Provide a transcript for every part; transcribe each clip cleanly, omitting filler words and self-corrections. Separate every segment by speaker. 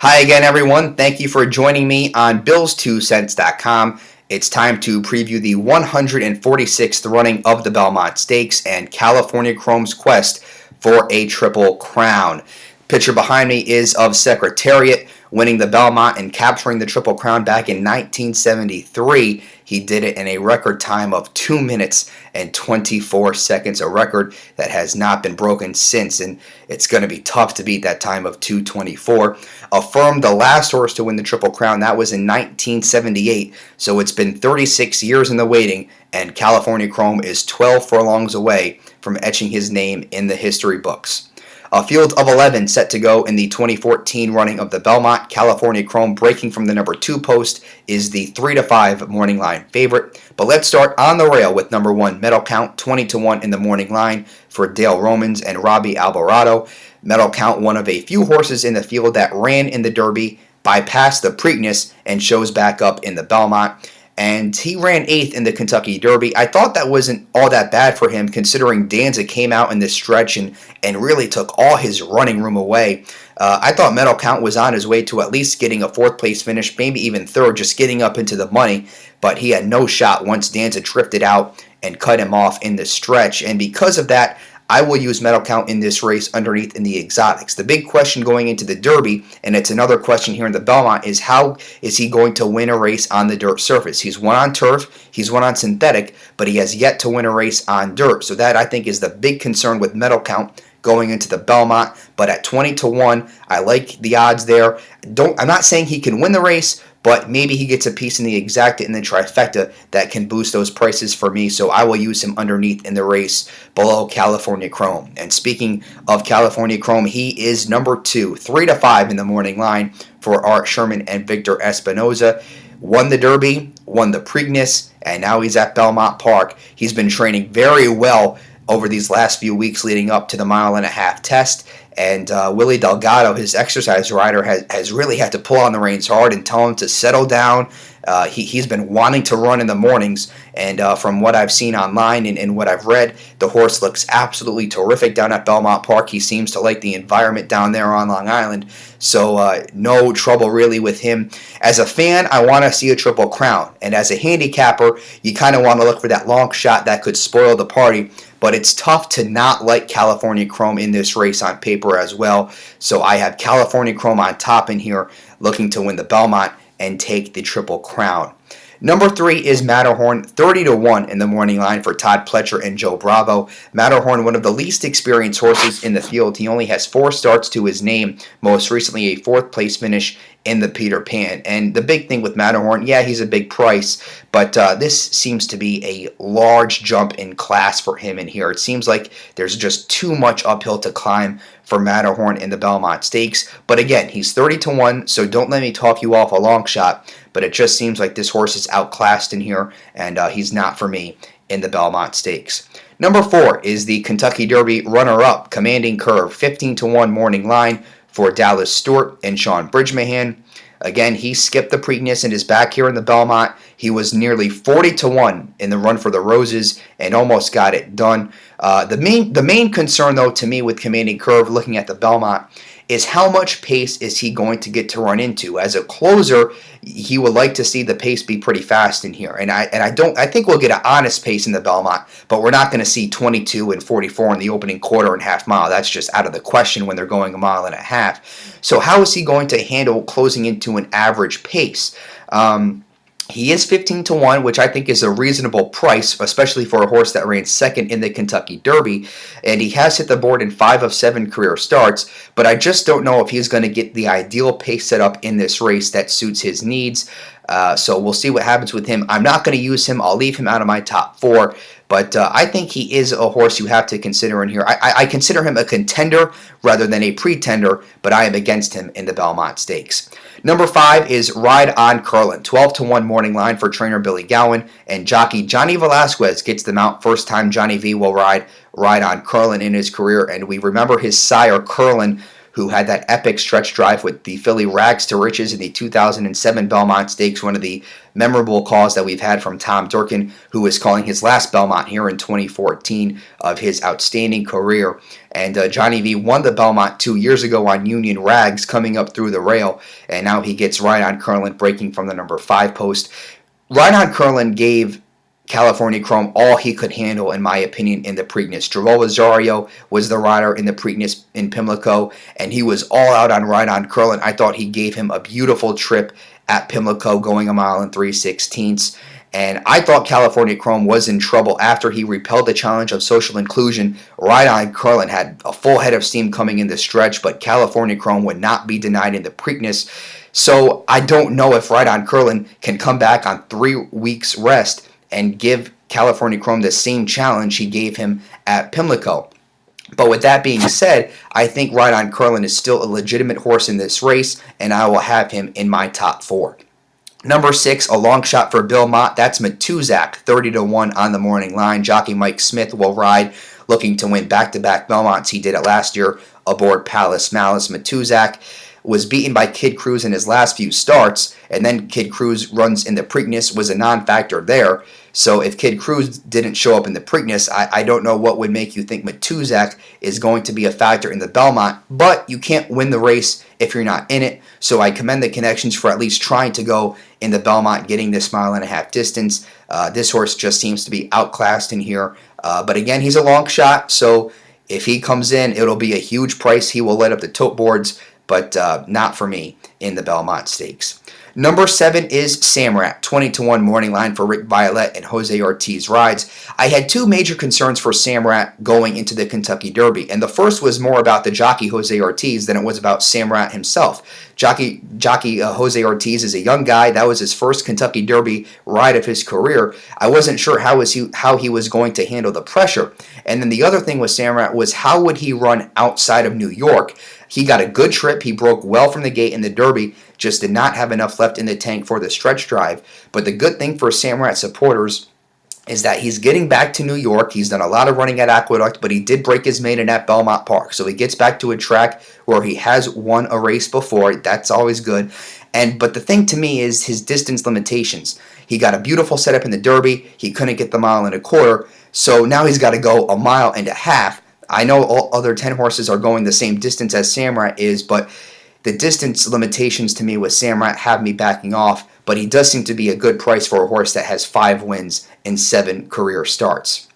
Speaker 1: Hi again, everyone. Thank you for joining me on Bills2cents.com. It's time to preview the 146th running of the Belmont Stakes and California Chrome's quest for a Triple Crown. Picture behind me is of Secretariat winning the Belmont and capturing the Triple Crown back in 1973. He did it in a record time of 2 minutes and 24 seconds, a record that has not been broken since, and it's going to be tough to beat that time of 2:24. Affirmed the last horse to win the Triple Crown, that was in 1978, so it's been 36 years in the waiting, and California Chrome is 12 furlongs away from etching his name in the history books. A field of 11 set to go in the 2014 running of the Belmont. California Chrome, breaking from the number 2 post, is the 3-5 morning line favorite. But let's start on the rail with number 1, Medal Count, 20-1 in the morning line for Dale Romans and Robbie Alvarado. Medal Count, one of a few horses in the field that ran in the Derby, bypassed the Preakness, and shows back up in the Belmont. And he ran 8th in the Kentucky Derby. I thought that wasn't all that bad for him, considering Danza came out in this stretch and really took all his running room away. I thought Medal Count was on his way to at least getting a 4th place finish, maybe even 3rd, just getting up into the money. But he had no shot once Danza drifted out and cut him off in the stretch. And because of that, I will use Medal Count in this race underneath in the exotics. The big question going into the Derby, and it's another question here in the Belmont, is how is he going to win a race on the dirt surface? He's won on turf, he's won on synthetic, but he has yet to win a race on dirt. So that, I think, is the big concern with Medal Count going into the Belmont. But at 20-1, I like the odds there. I'm not saying he can win the race, but maybe he gets a piece in the exacta and the trifecta that can boost those prices for me, so I will use him underneath in the race below California Chrome. And speaking of California Chrome, he is number 2, 3-5 in the morning line for Art Sherman and Victor Espinoza. Won the Derby, won the Preakness, and now he's at Belmont Park. He's been training very well over these last few weeks leading up to the 1.5-mile test. And Willie Delgado, his exercise rider, has really had to pull on the reins hard and tell him to settle down. He's been wanting to run in the mornings, and from what I've seen online and what I've read, the horse looks absolutely terrific down at Belmont Park. He seems to like the environment down there on Long Island, so no trouble really with him. As a fan, I want to see a Triple Crown, and as a handicapper, you kind of want to look for that long shot that could spoil the party. But it's tough to not like California Chrome in this race on paper as well. So I have California Chrome on top in here, looking to win the Belmont and take the Triple Crown. Number 3 is Matterhorn, 30-1 in the morning line for Todd Pletcher and Joe Bravo. Matterhorn, one of the least experienced horses in the field. He only has 4 starts to his name, most recently a 4th place finish in the Peter Pan. And the big thing with Matterhorn, yeah, he's a big price, but this seems to be a large jump in class for him in here. It seems like there's just too much uphill to climb for Matterhorn in the Belmont Stakes. But again, he's 30-1, so don't let me talk you off a long shot, but it just seems like this horse is outclassed in here, and he's not for me in the Belmont Stakes. Number 4 is the Kentucky Derby runner-up, Commanding Curve, 15-1 morning line for Dallas Stewart and Sean Bridgmahan. Again, he skipped the Preakness and is back here in the Belmont. He was nearly 40-1 in the run for the Roses and almost got it done. The main concern, though, to me with Commanding Curve, looking at the Belmont, is how much pace is he going to get to run into. As a closer, he would like to see the pace be pretty fast in here, and I think we'll get an honest pace in the Belmont, but we're not going to see 22 and 44 in the opening quarter and half mile. That's just out of the question when they're going 1.5 miles. So how is he going to handle closing into an average pace? He is 15-1, which I think is a reasonable price, especially for a horse that ran 2nd in the Kentucky Derby. And he has hit the board in 5 of 7 career starts, but I just don't know if he's going to get the ideal pace set up in this race that suits his needs. So we'll see what happens with him. I'm not going to use him. I'll leave him out of my top 4. But I think he is a horse you have to consider in here. I consider him a contender rather than a pretender, but I am against him in the Belmont Stakes. Number 5 is Ride on Curlin, 12-1 morning line for trainer Billy Gowan, and jockey Johnny Velasquez gets the mount. First time Johnny V will ride on Curlin in his career, and we remember his sire Curlin who had that epic stretch drive with the filly Rags to Riches in the 2007 Belmont Stakes, one of the memorable calls that we've had from Tom Durkin, who was calling his last Belmont here in 2014 of his outstanding career. And Johnny V won the Belmont 2 years ago on Union Rags coming up through the rail, and now he gets Ride on Curlin breaking from the number 5 post. Ride on Curlin gave California Chrome all he could handle, in my opinion, in the Preakness. Joel Rosario was the rider in the Preakness in Pimlico, and he was all out on Ride on Curlin. I thought he gave him a beautiful trip at Pimlico, going a mile and 3/16. And I thought California Chrome was in trouble after he repelled the challenge of Social Inclusion. Ride on Curlin had a full head of steam coming in the stretch, but California Chrome would not be denied in the Preakness. So I don't know if Ride on Curlin can come back on 3 weeks rest and give California Chrome the same challenge he gave him at Pimlico. But with that being said, I think Ride on Curlin is still a legitimate horse in this race, and I will have him in my top 4. Number 6, a long shot for Bill Mott. That's Matuzak, 30-1 on the morning line. Jockey Mike Smith will ride, looking to win back-to-back Belmonts. He did it last year aboard Palace Malice. Matuzak was beaten by Kid Cruz in his last few starts, and then Kid Cruz runs in the Preakness, was a non-factor there. So if Kid Cruz didn't show up in the Preakness, I don't know what would make you think Matuzak is going to be a factor in the Belmont, but you can't win the race if you're not in it. So I commend the connections for at least trying to go in the Belmont, getting this mile-and-a-half distance. This horse just seems to be outclassed in here. But again, he's a long shot, so if he comes in, it'll be a huge price. He will light up the tote boards, but not for me in the Belmont Stakes. Number 7 is Samrat, 20-1 morning line for Rick Violet and Jose Ortiz rides. I had 2 major concerns for Samrat going into the Kentucky Derby, and the first was more about the jockey Jose Ortiz than it was about Samrat himself. Jockey Jose Ortiz is a young guy. That was his first Kentucky Derby ride of his career. I wasn't sure how he was going to handle the pressure. And then the other thing with Samrat was how would he run outside of New York? He got a good trip. He broke well from the gate in the Derby, just did not have enough left in the tank for the stretch drive. But the good thing for Samrat supporters is that he's getting back to New York. He's done a lot of running at Aqueduct, but he did break his maiden at Belmont Park. So he gets back to a track where he has won a race before. That's always good. But the thing to me is his distance limitations. He got a beautiful setup in the Derby. He couldn't get the 1.25 miles. So now he's got to go 1.5 miles. I know all other 10 horses are going the same distance as Samrat is, but the distance limitations to me with Samrat have me backing off, but he does seem to be a good price for a horse that has 5 wins in 7 career starts.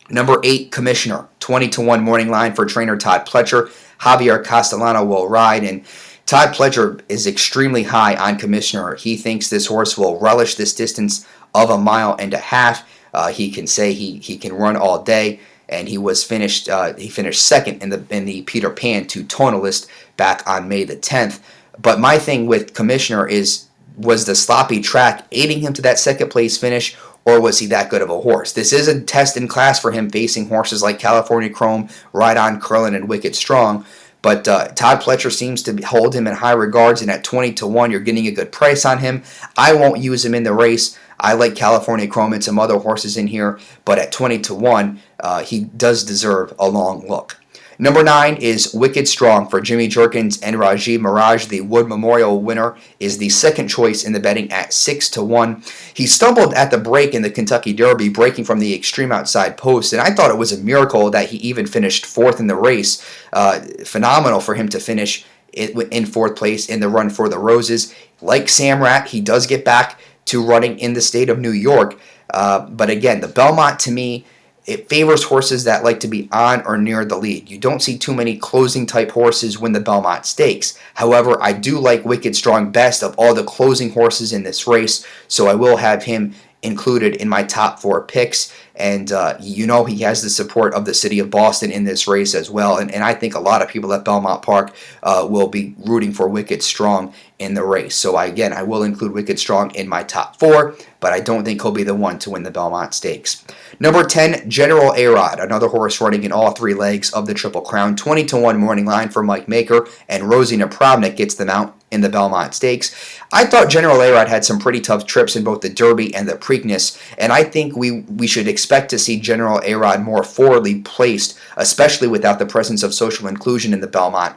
Speaker 1: Number 8, Commissioner, 20-1 morning line for trainer Todd Pletcher. Javier Castellano will ride, and Todd Pletcher is extremely high on Commissioner. He thinks this horse will relish this distance of 1.5 miles. He can say he can run all day. And he finished second in the Peter Pan to Tonalist back on May the 10th. But my thing with Commissioner was the sloppy track aiding him to that second place finish, or was he that good of a horse? This is a test in class for him, facing horses like California Chrome, Ride on Curlin, and Wicked Strong. But Todd Pletcher seems to hold him in high regards, and at 20-1, you're getting a good price on him. I won't use him in the race. I like California Chrome and some other horses in here, but at 20-1, he does deserve a long look. Number 9 is Wicked Strong for Jimmy Jerkins and Rajiv Mirage. The Wood Memorial winner is the second choice in the betting at 6-1. He stumbled at the break in the Kentucky Derby, breaking from the extreme outside post, and I thought it was a miracle that he even finished 4th in the race. Phenomenal for him to finish in 4th place in the Run for the Roses. Like Samrat, he does get back to running in the state of New York. But again, the Belmont, to me, it favors horses that like to be on or near the lead. You don't see too many closing type horses win the Belmont Stakes. However, I do like Wicked Strong best of all the closing horses in this race, so I will have him included in my top 4 picks. And he has the support of the city of Boston in this race as well. And I think a lot of people at Belmont Park will be rooting for Wicked Strong in the race. So I will include Wicked Strong in my top 4, but I don't think he'll be the one to win the Belmont Stakes. Number 10, General A-Rod, another horse running in all 3 legs of the Triple Crown. 20-1 morning line for Mike Maker, and Rosie Napravnik gets the mount. in the Belmont Stakes. I thought General A-Rod had some pretty tough trips in both the Derby and the Preakness, and I think we should expect to see General A-Rod more forwardly placed, especially without the presence of social inclusion in the Belmont,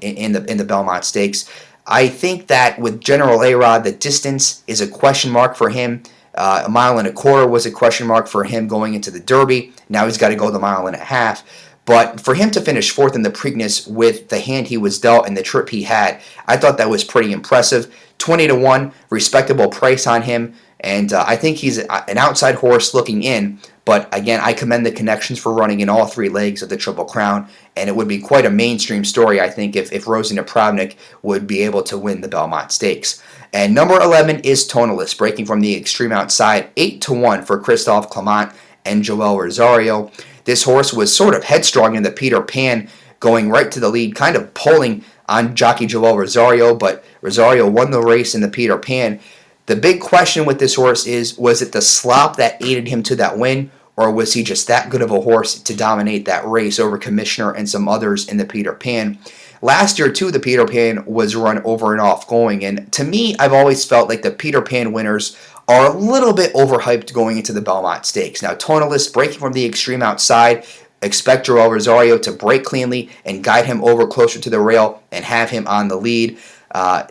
Speaker 1: in the Belmont Stakes. I think that with General A-Rod, the distance is a question mark for him. A mile and a quarter was a question mark for him going into the Derby. Now he's got to go the mile and a half. But for him to finish fourth in the Preakness with the hand he was dealt and the trip he had, I thought that was pretty impressive. 20-1, respectable price on him. And I think he's an outside horse looking in. But again, I commend the connections for running in all three legs of the Triple Crown. And it would be quite a mainstream story, I think, if Rosie Napravnik would be able to win the Belmont Stakes. And number 11 is Tonalist, breaking from the extreme outside, 8-1 for Christophe Clement and Joel Rosario. This horse was sort of headstrong in the Peter Pan, going right to the lead, kind of pulling on jockey Joel Rosario, but Rosario won the race in the Peter Pan. The big question with this horse is, was it the slop that aided him to that win, or was he just that good of a horse to dominate that race over Commissioner and some others in the Peter Pan? Last year, too, the Peter Pan was run over and off going, and to me, I've always felt like the Peter Pan winners are a little bit overhyped going into the Belmont Stakes. Now, Tonalist breaking from the extreme outside, expect Joel Rosario to break cleanly and guide him over closer to the rail and have him on the lead.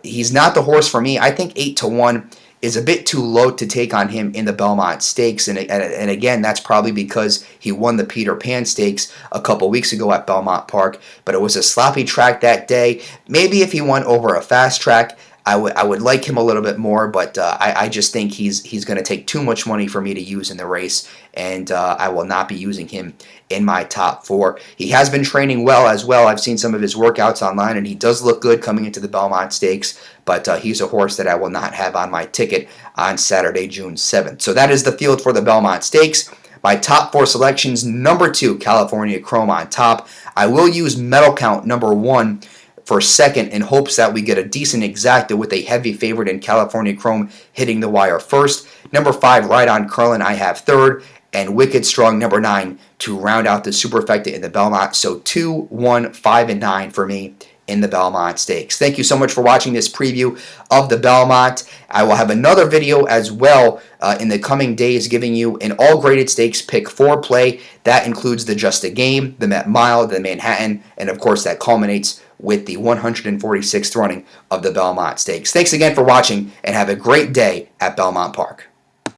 Speaker 1: He's not the horse for me. I think 8-1 is a bit too low to take on him in the Belmont Stakes, and again, that's probably because he won the Peter Pan Stakes a couple weeks ago at Belmont Park, but it was a sloppy track that day. Maybe if he won over a fast track, I would like him a little bit more, but I just think he's going to take too much money for me to use in the race, and I will not be using him in my top four. He has been training well as well. I've seen some of his workouts online, and he does look good coming into the Belmont Stakes, but he's a horse that I will not have on my ticket on Saturday, June 7th. So that is the field for the Belmont Stakes. My top four selections: number 2, California Chrome on top. I will use Medal Count number 1 for second in hopes that we get a decent exacta with a heavy favorite in California Chrome hitting the wire first. Number 5, Right on Curlin, I have third. And Wicked Strong, number 9, to round out the superfecta in the Belmont. So 2, 1, 5, and 9 for me in the Belmont Stakes. Thank you so much for watching this preview of the Belmont. I will have another video as well in the coming days giving you an all-graded stakes pick 4 play. That includes the Just a Game, the Met Mile, the Manhattan, and of course that culminates with the 146th running of the Belmont Stakes. Thanks again for watching, and have a great day at Belmont Park.